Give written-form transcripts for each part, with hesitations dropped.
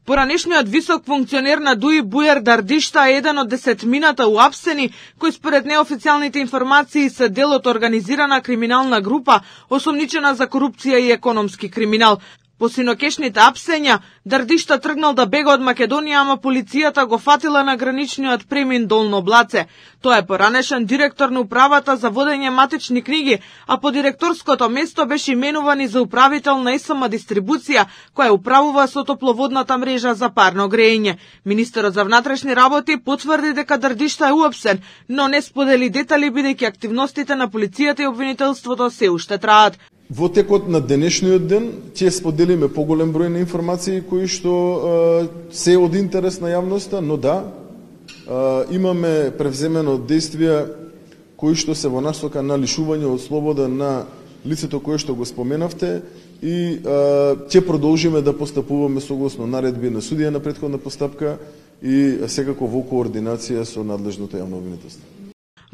Поранешниот висок функционер на ДУИ Бујар Дардишта е еден од 10-мината уапсени, кои според неофицијалните информации се дел од организирана криминална група, осомничена за корупција и економски криминал. По синокешните апсења, Дардишта тргнал да бега од Македонија, ама полицијата го фатила на граничниот премин Долно Блаце. Тој е поранешен директор на управата за водење матични книги, а по директорското место беше именуван и за управител на СМ Дистрибуција, која управува со топловодната мрежа за парно грејење. Министерот за внатрешни работи потврди дека Дардишта е уапсен, но не сподели детали бидејќи активностите на полицијата и обвинителството се уште траат. Во текот на денешниот ден ќе споделиме поголем број на информации кои што се од интерес на јавноста, но да, имаме превземено действија кои што се во насока на лишување од слобода на лицето кое што го споменавте и ќе продолжиме да постапуваме согласно наредби на судија на претходна постапка и секако во координација со надлежното јавно обвинителство.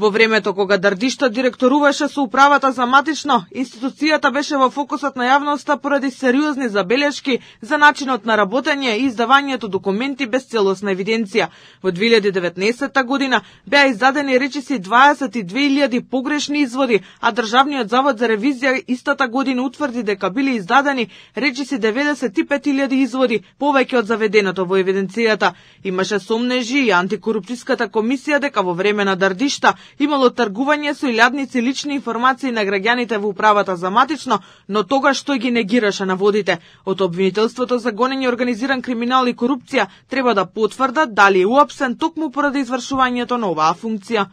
Во времето кога Дардишта директоруваше со управата за матично, институцијата беше во фокусот на јавноста поради сериозни забелешки за начинот на работење и издавањето документи без целосна евиденција. Во 2019 година беа издадени речиси 22.000 погрешни изводи, а Државниот завод за ревизија истата година утврди дека биле издадени речиси 95.000 изводи, повеќе од заведеното во евиденцијата. Имаше сомнежи и антикорупцијската комисија дека во време на Дардишта имало тргување со илјадници лични информации на граѓаните во управата за матично, но тогаш тој ги негираше наводите. Од обвинителството за гонење организиран криминал и корупција треба да потврдат дали е уапсен токму поради извршувањето на оваа функција.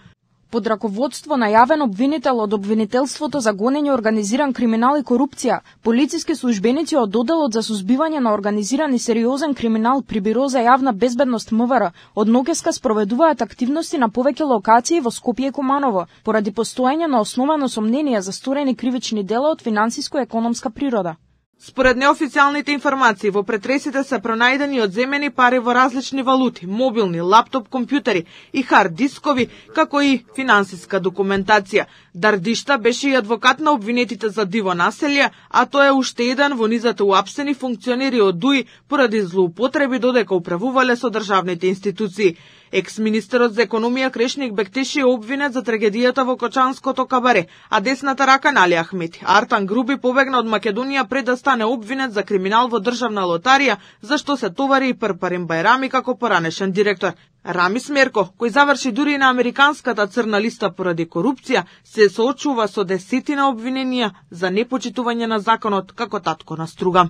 Под раководство на јавен обвинител од обвинителството за гонење организиран криминал и корупција, полициски службеници од Оделот за сузбивање на организиран и сериозен криминал при Биро за јавна безбедност МВР од ноќеска спроведуваат активности на повеќе локации во Скопје и Куманово, поради постоење на основано сомнение за сторени кривични дела од финансиско-економска природа. Според неофицијалните информации, во претресите се пронајдени одземени пари во различни валути, мобилни, лаптоп компјутери и хард дискови, како и финансиска документација. Дардишта беше и адвокат на обвинетите за диво населје, а тој е уште еден во низата уапсени функционери од ДУИ поради злоупотреби додека управувале со државните институции. Екс-министерот за економија Крешник Бектеши е обвинет за трагедијата во Кочанското кабаре, а десната рака Али Ахмети. Артан Груби побегна од Македонија пред да стане обвинет за криминал во државна лотарија, за што се товари и Парпарин Бајрами како поранешен директор. Рами Смерко, кој заврши дури на американската црна листа поради корупција, се соочува со десетина обвиненија за непочитување на законот како татко на струга.